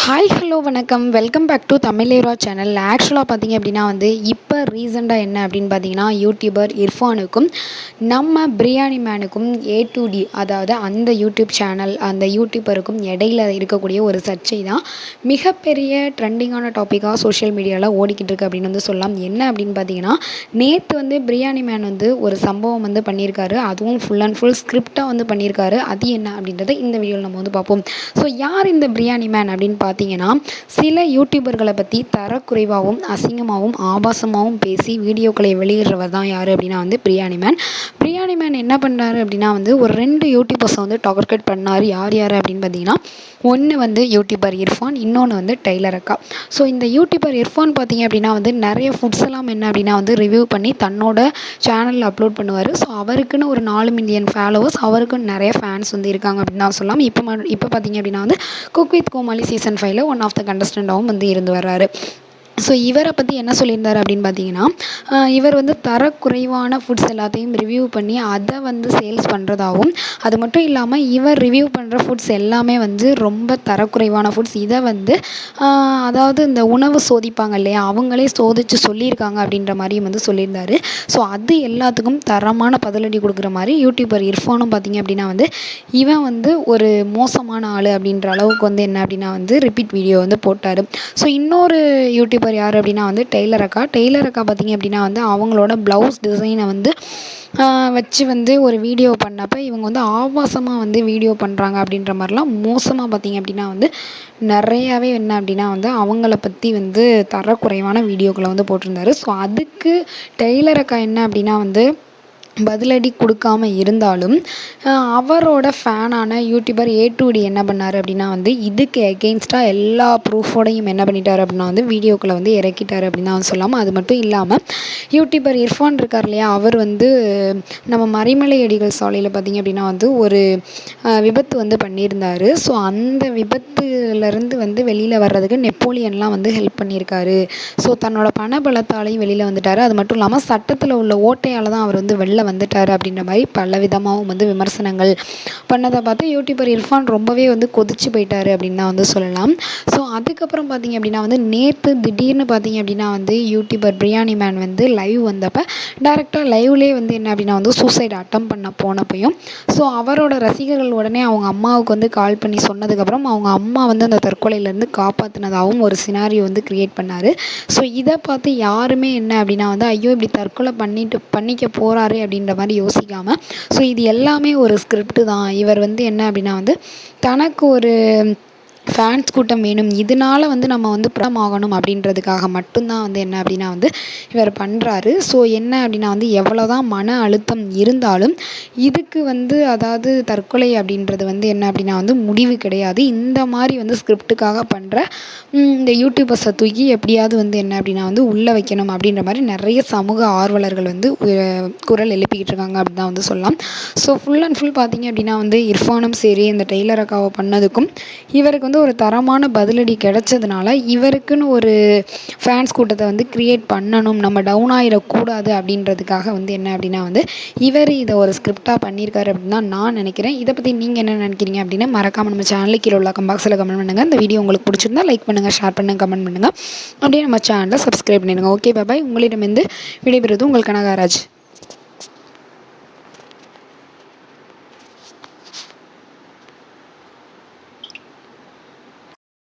Hi hello வணக்கம். Welcome back to Tamilera channel. ஆக்சுவலாக பார்த்தீங்க அப்படின்னா இப்போ ரீசெண்டாக என்ன அப்படின்னு பார்த்தீங்கன்னா யூடியூபர் இர்ஃபானுக்கும் நம்ம பிரியாணி மேனுக்கும் A to D அதாவது அந்த யூடியூப் சேனல் அந்த யூடியூபருக்கும் இடையில இருக்கக்கூடிய ஒரு சர்ச்சை தான் மிகப்பெரிய ட்ரெண்டிங்கான டாப்பிக்காக சோஷியல் மீடியாவில் ஓடிக்கிட்டு இருக்கு அப்படின்னு சொல்லலாம். என்ன அப்படின்னு பார்த்தீங்கன்னா நேற்று பிரியாணி மேன் ஒரு சம்பவம் பண்ணியிருக்காரு. அதுவும் ஃபுல் அண்ட் ஃபுல் ஸ்கிரிப்டாக பண்ணியிருக்காரு. அது என்ன அப்படின்றத இந்த வீடியோவில் நம்ம பார்ப்போம். ஸோ யார் இந்த பிரியாணி மேன் அப்படின்னு பார்த்தீங்கன்னா சில யூடியூபர்களை பற்றி தரக்குறைவாகவும் அசிங்கமாகவும் ஆபாசமாகவும் பேசி வீடியோக்களை வெளியிடுறவர் தான் யார் அப்படின்னா பிரியாணி மேன் என்ன பண்ணாரு அப்படின்னா ஒரு 2 யூடியூபர்ஸை டார்கெட் பண்ணார். யார் யார் அப்படின்னு பார்த்தீங்கன்னா ஒன்று யூடியூபர் இர்ஃபான், இன்னொன்று டெய்லர் அக்கா. ஸோ இந்த யூடியூபர் இர்ஃபான் பார்த்தீங்க அப்படின்னா நிறைய ஃபுட்ஸ் எல்லாம் என்ன அப்படின்னா ரிவ்யூ பண்ணி தன்னோட சேனலில் அப்லோட் பண்ணுவார். ஸோ அவருக்குன்னு ஒரு 4 மில்லியன் ஃபாலோவர்ஸ், அவருக்குன்னு நிறைய ஃபேன்ஸ் இருக்காங்க அப்படின்னு தான் சொல்லலாம். இப்போ பார்த்தீங்க அப்படின்னா குக் வித் கோமாளி சீசன் 5ல் ஒன் ஆஃப் த கண்டஸ்டண்ட்டாகவும் இருந்து வர்றாரு. ஸோ இவரை பற்றி என்ன சொல்லியிருந்தார் அப்படின்னு பார்த்தீங்கன்னா இவர் தரக்குறைவான ஃபுட்ஸ் எல்லாத்தையும் ரிவ்யூ பண்ணி அதை சேல்ஸ் பண்ணுறதாகவும், அது மட்டும் இல்லாமல் இவர் ரிவ்யூ பண்ணுற ஃபுட்ஸ் எல்லாமே ரொம்ப தரக்குறைவான ஃபுட்ஸ். இதை அதாவது இந்த உணவு சோதிப்பாங்க இல்லையா, அவங்களே சோதித்து சொல்லியிருக்காங்க அப்படின்ற மாதிரியும் சொல்லியிருந்தார். ஸோ அது எல்லாத்துக்கும் தரமான பதிலடி கொடுக்குற மாதிரி யூடியூபர் இர்ஃபானும் பார்த்தீங்க அப்படின்னா இவன் ஒரு மோசமான ஆள் அப்படின்ற அளவுக்கு என்ன அப்படின்னா ரிப்பீட் வீடியோ போட்டார். ஸோ இன்னொரு யூடியூபர் யார் அப்படின்னா டெய்லர் அக்கா பார்த்தீங்க அப்படின்னா அவங்களோட ப்ளவுஸ் டிசைனை வச்சு ஒரு வீடியோ பண்ணப்போ இவங்க ஆபாசமாக வீடியோ பண்ணுறாங்க அப்படின்ற மாதிரிலாம் மோசமாக பார்த்தீங்க அப்படின்னா நிறையாவே என்ன அப்படின்னா அவங்கள பற்றி தரக்குறைவான வீடியோக்களை போட்டிருந்தாரு. ஸோ அதுக்கு டெய்லர் அக்கா என்ன அப்படின்னா பதிலடி கொடுக்காம இருந்தாலும் அவரோட ஃபேனான யூடியூபர் A to D என்ன பண்ணார் அப்படின்னா இதுக்கு எகெயின்ஸ்டாக எல்லா ப்ரூஃபோடையும் என்ன பண்ணிட்டார் அப்படின்னா வீடியோக்களை இறக்கிட்டார் அப்படின்னு தான் சொல்லலாம். அது மட்டும் இல்லாமல் யூடியூபர் இர்ஃபான் இருக்கார் இல்லையா, அவர் நம்ம மறைமலை அடிகள் சாலையில் பார்த்திங்க அப்படின்னா ஒரு விபத்து பண்ணியிருந்தார். ஸோ அந்த விபத்துலேருந்து வெளியில் வர்றதுக்கு நெப்போலியன்லாம் ஹெல்ப் பண்ணியிருக்காரு. ஸோ தன்னோட பணபலத்தாலையும் வெளியில் வந்துட்டார். அது மட்டும் இல்லாமல் சட்டத்தில் உள்ள ஓட்டையால் தான் அவர் வெளில வந்துட்டார் அப்படின்ற மாதிரி பல விதமாகவும் விமர்சனங்கள் பண்ணதை பார்த்து யூடியூபர் இர்ஃபான் ரொம்பவே கொதிச்சு போயிட்டார் அப்படின்னு தான் சொல்லலாம். ஸோ அதுக்கப்புறம் பார்த்தீங்க அப்படின்னா நேற்று திடீர்னு பார்த்தீங்க அப்படின்னா யூடியூபர் பிரியாணி மேன் லைவ் வந்தப்போ டேரெக்டாக லைவ்லேயே என்ன அப்படின்னா சூசைட் அட்டம் பண்ண போனப்பையும் ஸோ அவரோட ரசிகர்கள் உடனே அவங்க அம்மாவுக்கு கால் பண்ணி சொன்னதுக்கப்புறம் அவங்க அம்மா அந்த தற்கொலையிலேருந்து காப்பாற்றினதாகவும் ஒரு சினாரியோ கிரியேட் பண்ணார். ஸோ இதை பார்த்து யாருமே என்ன அப்படின்னா ஐயோ இப்படி தற்கொலை பண்ணிக்க போகிறாரு அப்படின்ற மாதிரி யோசிக்காமல், ஸோ இது எல்லாமே ஒரு ஸ்கிரிப்ட் தான். இவர் என்ன அப்படின்னா தனக்கு ஒரு ஃபேன்ஸ் கூட்டம் வேணும், இதனால் நம்ம படமாகணும் அப்படின்றதுக்காக மட்டும்தான் என்ன அப்படின்னா இவர் பண்ணுறாரு. ஸோ என்ன அப்படின்னா எவ்வளோ தான் மன அழுத்தம் இருந்தாலும் இதுக்கு அதாவது தற்கொலை அப்படின்றது என்ன அப்படின்னா முடிவு கிடையாது. இந்த மாதிரி ஸ்கிரிப்டுக்காக பண்ணுற இந்த யூடியூபர்ஸை தூக்கி எப்படியாவது என்ன அப்படின்னா உள்ளே வைக்கணும் அப்படின்ற மாதிரி நிறைய சமூக ஆர்வலர்கள் குரல் எழுப்பிக்கிட்டு இருக்காங்க அப்படின்னு தான் சொல்லலாம். ஸோ ஃபுல் அண்ட் ஃபுல் பார்த்தீங்க அப்படின்னா இர்ஃபானும் சரி இந்த டெய்லர் அக்காவை பண்ணதுக்கும் இவருக்கு ஒரு தரமான பதிலடி கிடைச்சதுனால இவருக்குன்னு ஒரு ஃபேன்ஸ் கூட்டத்தை கிரியேட் பண்ணணும், நம்ம டவுன் ஆகிடக்கூடாது அப்படின்றதுக்காக என்ன அப்படின்னா இவர் இதை ஒரு ஸ்கிரிப்டாக பண்ணியிருக்காரு அப்படின்னு தான் நான் நினைக்கிறேன். இதை பற்றி நீங்கள் என்ன நினைக்கிறீங்க அப்படின்னு மறக்காமல் நம்ம சேனலுக்கு கீழே உள்ள பாக்ஸில் கமெண்ட் பண்ணுங்கள். இந்த வீடியோ உங்களுக்கு பிடிச்சிருந்தா லைக் பண்ணுங்கள், ஷேர் பண்ணுங்கள், கமெண்ட் பண்ணுங்கள். அப்படியே நம்ம சேனலை சப்ஸ்கிரைப் பண்ணிடுங்க. Okay bye. உங்களிடமிருந்து விடைபெறுவது உங்கள் கனகாராஜ்.